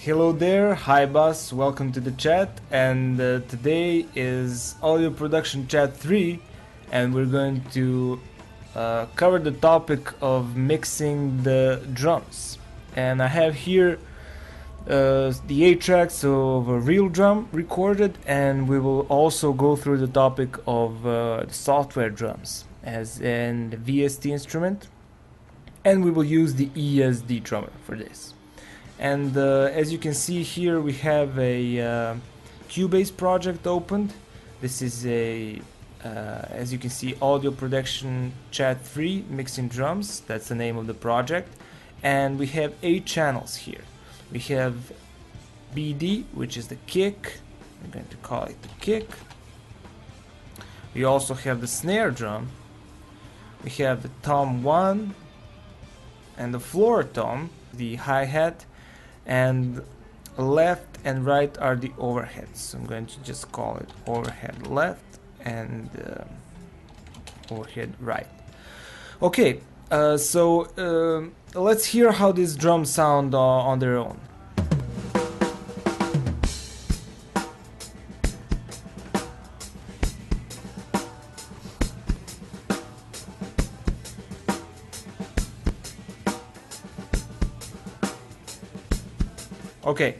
Hello there, hi boss, welcome to the chat, and today is audio production chat 3, and we're going to cover the topic of mixing the drums. And I have here the 8 tracks of a real drum recorded, and we will also go through the topic of the software drums as in the VST instrument, and we will use the EZDrummer for this. And as you can see here, we have a Cubase project opened. This is a as you can see, audio production chat 3 mixing drums. That's the name of the project, and we have 8 channels here. We have BD, which is the kick. I'm going to call it the kick. We also have the snare drum. We have the tom 1 and the floor tom, the hi-hat, and left and right are the overheads. So I'm going to just call it overhead left and overhead right. Okay, so let's hear how these drums sound on their own. Okay,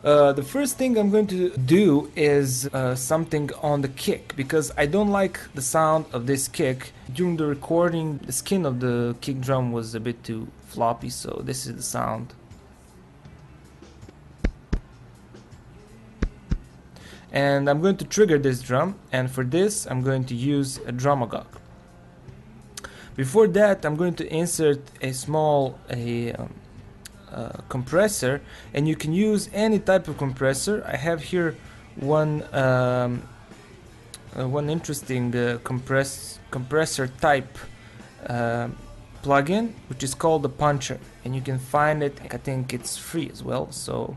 the first thing I'm going to do is something on the kick, because I don't like the sound of this kick. During the recording, the skin of the kick drum was a bit too floppy, so this is the sound. And I'm going to trigger this drum, and for this I'm going to use a drumagog. Before that, I'm going to insert a small compressor, and you can use any type of compressor. I have here one interesting compressor type plugin, which is called the puncher, and you can find it. I think it's free as well. So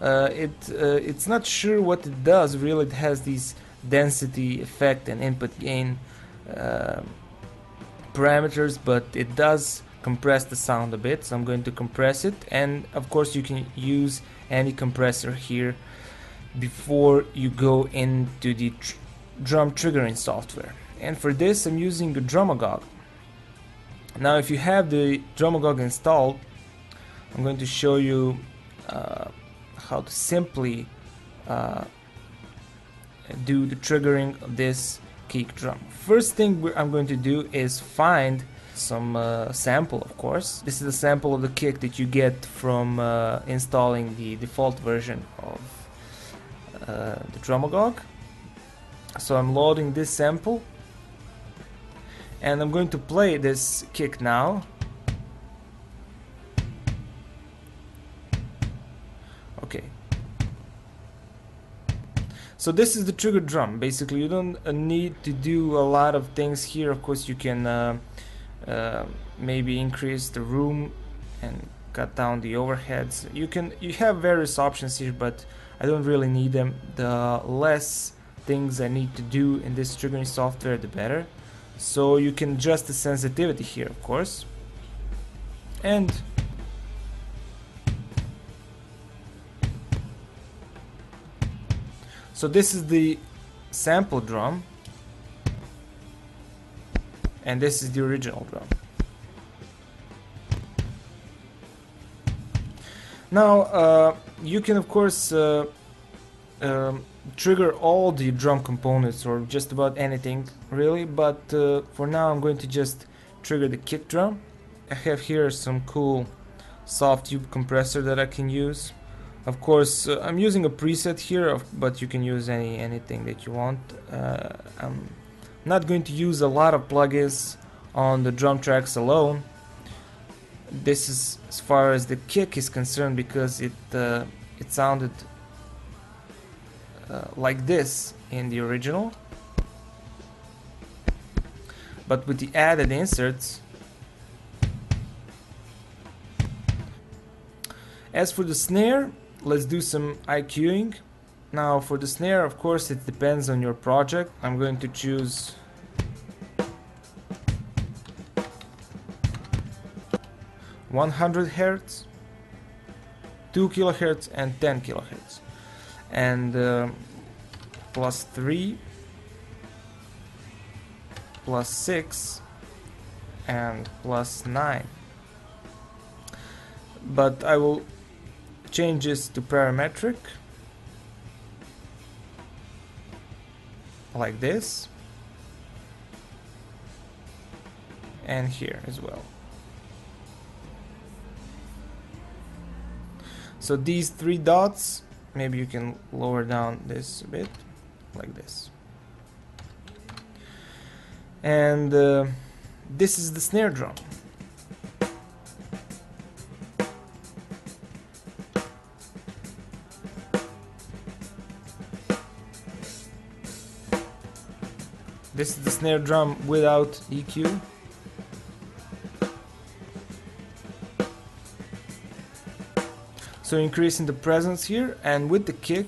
it's not sure what it does really. It has these density effect and input gain parameters, but it does compress the sound a bit, so I'm going to compress it. And of course you can use any compressor here before you go into the drum triggering software. And for this I'm using the drumagog. Now if you have the drumagog installed, I'm going to show you how to simply do the triggering of this kick drum. First thing I'm going to do is find some sample, of course. This is a sample of the kick that you get from installing the default version of the drumagog. So I'm loading this sample, and I'm going to play this kick now. Okay. So this is the trigger drum. Basically, you don't need to do a lot of things here. Of course, you can maybe increase the room and cut down the overheads. You have various options here, but I don't really need them. The less things I need to do in this triggering software, the better. So you can adjust the sensitivity here, of course. And so this is the sample drum, and this is the original drum. Now you can of course trigger all the drum components, or just about anything really, but for now I'm going to just trigger the kick drum. I have here some cool soft tube compressor that I can use. Of course I'm using a preset here, but you can use anything that you want. I'm not going to use a lot of plugins on the drum tracks alone. This is as far as the kick is concerned, because it sounded like this in the original, but with the added inserts. As for the snare, let's do some EQing. Now for the snare, of course it depends on your project. I'm going to choose 100 Hz. 2 kilohertz and 10 kilohertz, and +3, +6, and +9. But I will change this to parametric, like this, and here as well. So these 3 dots, maybe you can lower down this a bit, like this. And this is the snare drum. This is the snare drum without EQ. So increasing the presence here, and with the kick,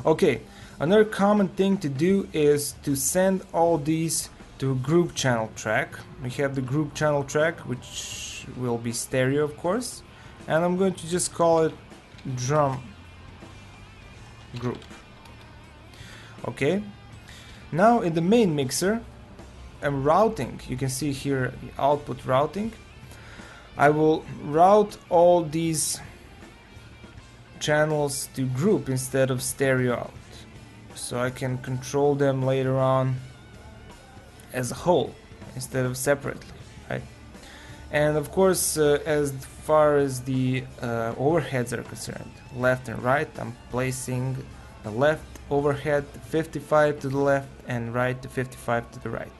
okay, another common thing to do is to send all these to a group channel track. We have the group channel track, which will be stereo, of course, and I'm going to just call it drum group. Okay, now in the main mixer, I'm routing. You can see here the output routing. I will route all these channels to group instead of stereo out, so I can control them later on as a whole instead of separately, right? And of course, as far as the overheads are concerned, left and right, I'm placing the left overhead 55 to the left and right to 55 to the right.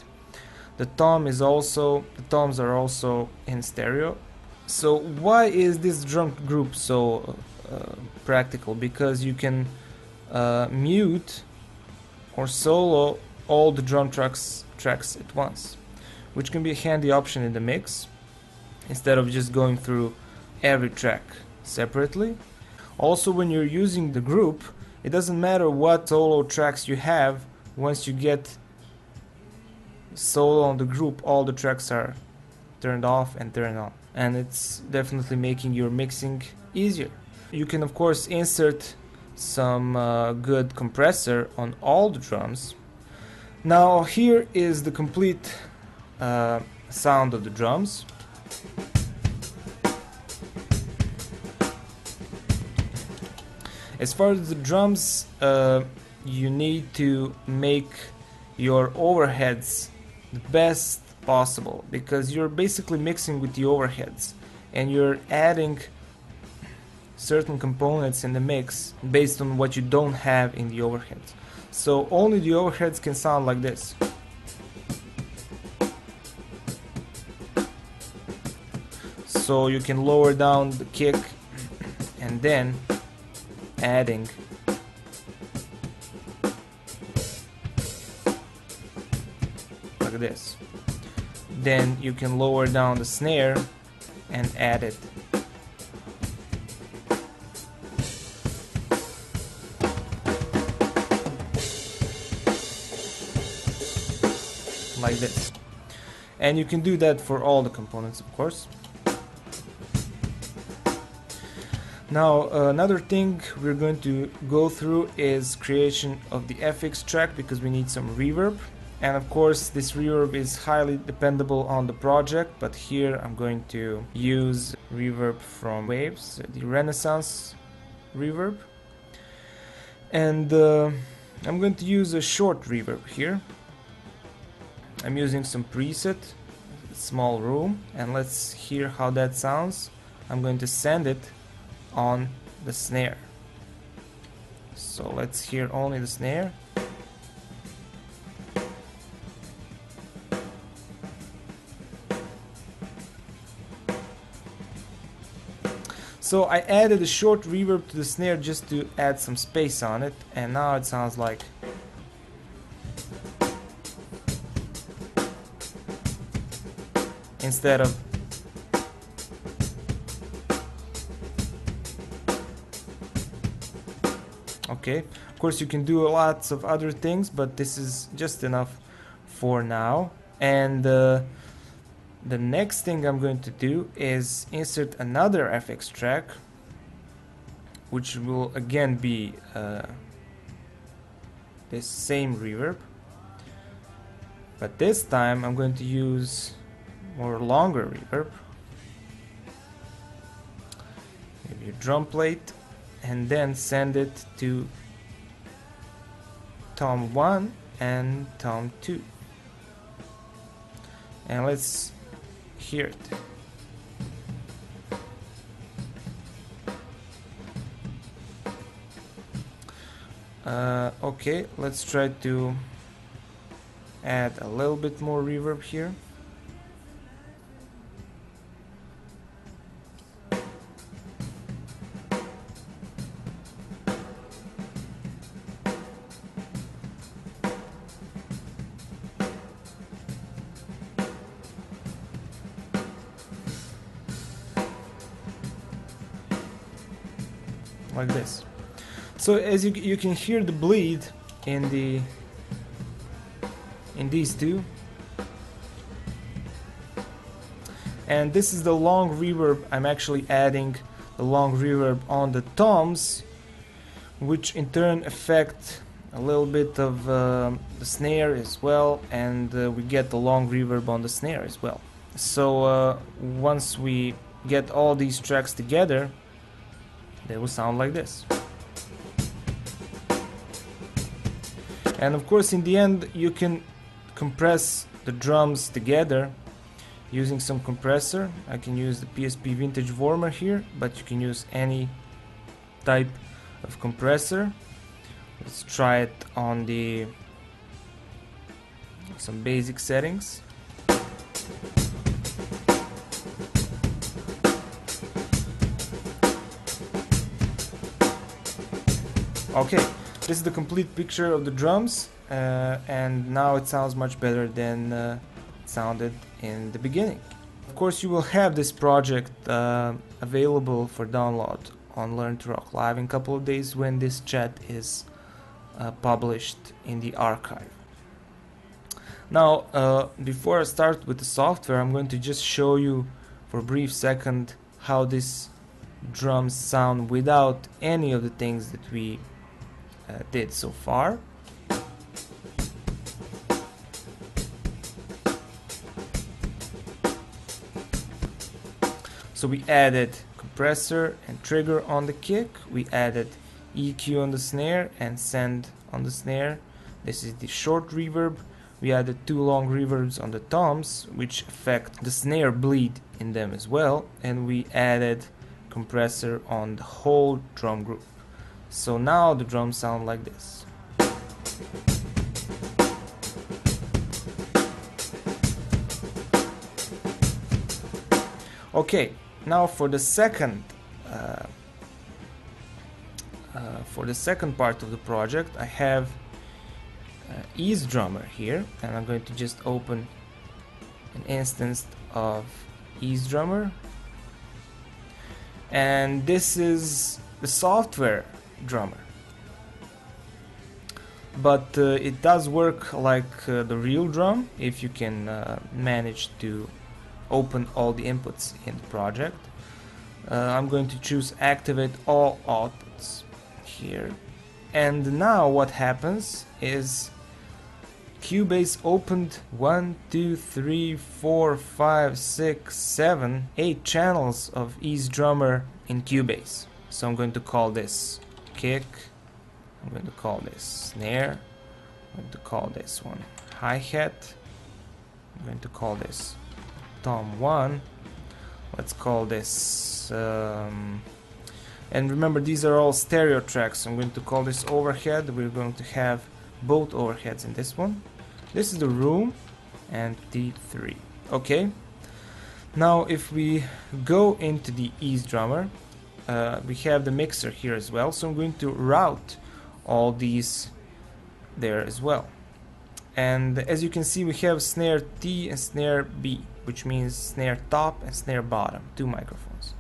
The toms are also in stereo. So why is this drum group so practical? Because you can mute or solo all the drum tracks at once, which can be a handy option in the mix instead of just going through every track separately. Also, when you're using the group, it doesn't matter what solo tracks you have. Once you get solo on the group, all the tracks are turned off and turned on, and it's definitely making your mixing easier. You can of course insert some good compressor on all the drums. Now here is the complete sound of the drums. As far as the drums, you need to make your overheads the best possible, because you're basically mixing with the overheads and you're adding certain components in the mix based on what you don't have in the overheads. So only the overheads can sound like this. So you can lower down the kick and then adding like this. Then you can lower down the snare and add it. Like this. And you can do that for all the components, of course. Now another thing we're going to go through is creation of the FX track, because we need some reverb. And of course this reverb is highly dependable on the project, but here I'm going to use reverb from Waves, the Renaissance reverb. And I'm going to use a short reverb here. I'm using some preset, small room, and let's hear how that sounds. I'm going to send it on the snare. So let's hear only the snare. So I added a short reverb to the snare just to add some space on it, and now it sounds like instead of okay. Of course you can do lots of other things, but this is just enough for now. And the next thing I'm going to do is insert another FX track, which will again be this same reverb, but this time I'm going to use more longer reverb, maybe a drum plate, and then send it to tom 1 and tom 2, and let's hear it. Okay, let's try to add a little bit more reverb here. Like this. So as you can hear the bleed in these two, and this is the long reverb. I'm actually adding the long reverb on the toms, which in turn affect a little bit of the snare as well, and we get the long reverb on the snare as well. So once we get all these tracks together, they will sound like this. And of course, in the end, you can compress the drums together using some compressor. I can use the PSP Vintage Warmer here, but you can use any type of compressor. Let's try it on some basic settings. Okay, this is the complete picture of the drums, and now it sounds much better than it sounded in the beginning. Of course, you will have this project available for download on Learn to Rock Live in a couple of days when this chat is published in the archive. Now, before I start with the software, I'm going to just show you for a brief second how this drums sound without any of the things that we did so far. So we added compressor and trigger on the kick, we added EQ on the snare and send on the snare. This is the short reverb. We added 2 long reverbs on the toms, which affect the snare bleed in them as well, and we added compressor on the whole drum group. So now the drums sound like this. Okay, now for the second part of the project, I have EZDrummer here, and I'm going to just open an instance of EZDrummer, and this is the software drummer, but it does work like the real drum if you can manage to open all the inputs in the project. I'm going to choose activate all outputs here, and now what happens is Cubase opened 1, 2, 3, 4, 5, 6, 7, 8 channels of EZDrummer in Cubase. So I'm going to call this kick, I'm going to call this snare, I'm going to call this one hi-hat, I'm going to call this tom 1, let's call this and remember, these are all stereo tracks, so I'm going to call this overhead. We're going to have both overheads in this one. This is the room and T3. Okay, now if we go into the EZDrummer, we have the mixer here as well, so I'm going to route all these there as well. And as you can see, we have snare T and snare B, which means snare top and snare bottom, 2 microphones.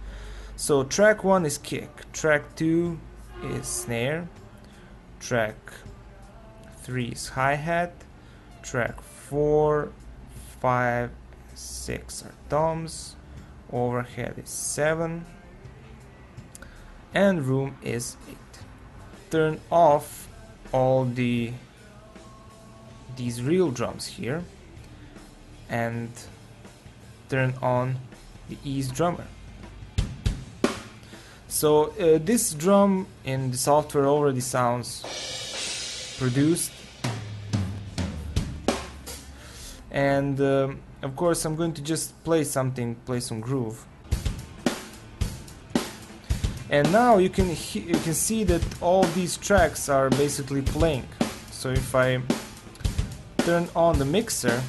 So track 1 is kick, track 2 is snare, track 3 is hi-hat, track 4, 5, 6 are toms, overhead is 7, and room is 8. Turn off all these real drums here and turn on the EZDrummer. So this drum in the software already sounds produced, and of course I'm going to just play some groove. And now you can see that all these tracks are basically playing. So if I turn on the mixer,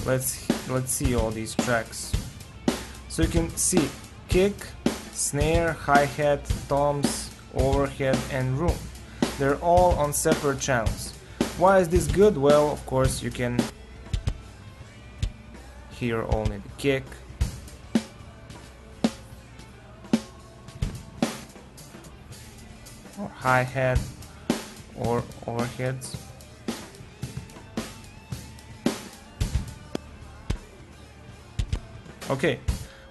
let's see all these tracks. So you can see kick, snare, hi-hat, toms, overhead and room. They're all on separate channels. Why is this good? Well, of course you can hear only the kick, or hi-hat, or overheads. Okay,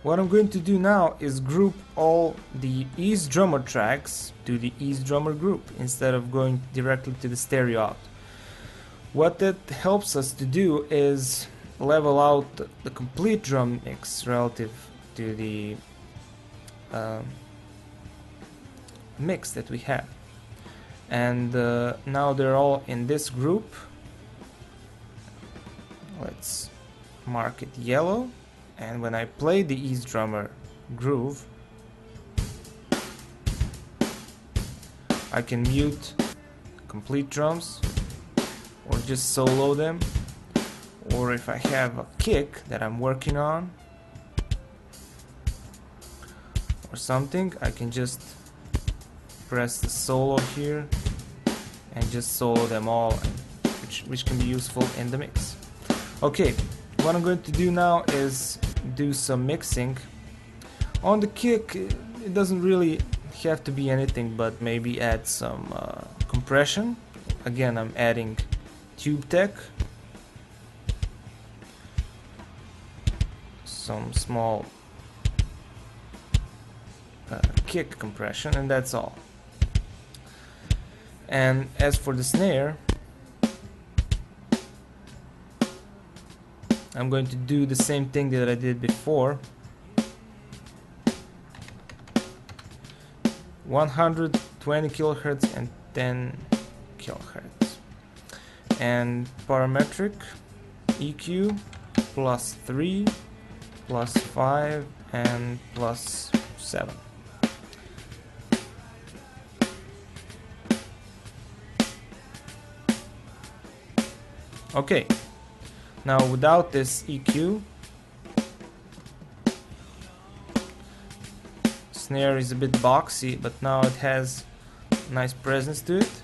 what I'm going to do now is group all the EZDrummer tracks to the EZDrummer group instead of going directly to the stereo out. What that helps us to do is level out the complete drum mix relative to the mix that we have. And now they're all in this group. Let's mark it yellow. And when I play the EZDrummer groove, I can mute complete drums or just solo them, or if I have a kick that I'm working on or something, I can just press the solo here and just solo them all, which can be useful in the mix. Okay, what I'm going to do now is do some mixing. On the kick, it doesn't really have to be anything, but maybe add some compression. Again, I'm adding Tube Tech, some small kick compression, and that's all. And as for the snare, I'm going to do the same thing that I did before. 120 kilohertz and 10 kilohertz. And parametric EQ +3, +5, and +7. Okay. Now without this EQ, snare is a bit boxy, but now it has nice presence to it.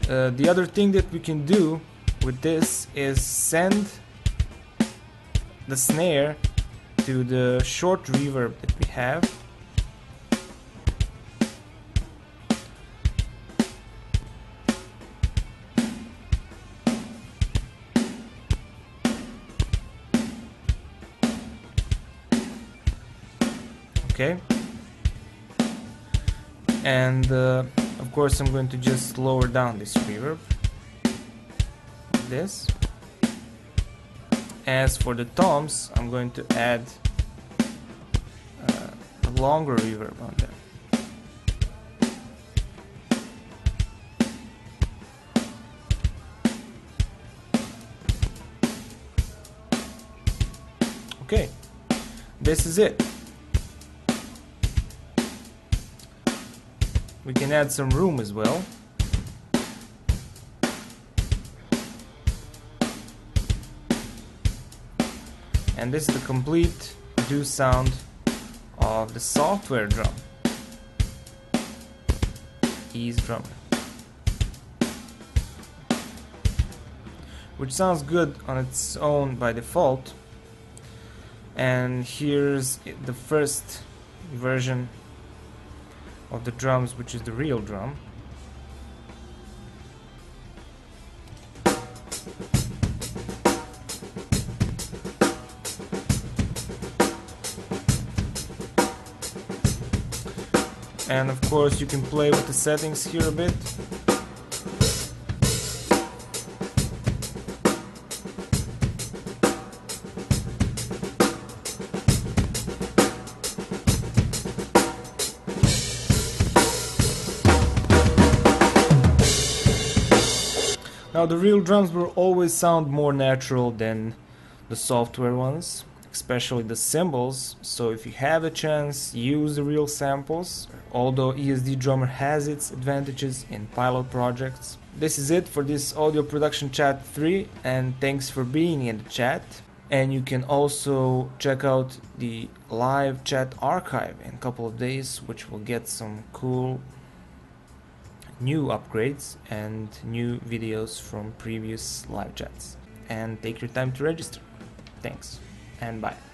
The other thing that we can do with this is send the snare to the short reverb that we have. Okay, and of course I'm going to just lower down this reverb, like this. As for the toms, I'm going to add a longer reverb on them. Okay, this is it. We can add some room as well. And this is the complete produced sound of the software drum, EZDrummer, which sounds good on its own by default. And here's the first version of the drums, which is the real drum. And of course you can play with the settings here a bit. Now the real drums will always sound more natural than the software ones, especially the cymbals, so if you have a chance, use the real samples, although EZDrummer has its advantages in pilot projects. This is it for this audio production chat 3, and thanks for being in the chat. And you can also check out the live chat archive in a couple of days, which will get some cool new upgrades and new videos from previous live chats. And take your time to register. Thanks and bye.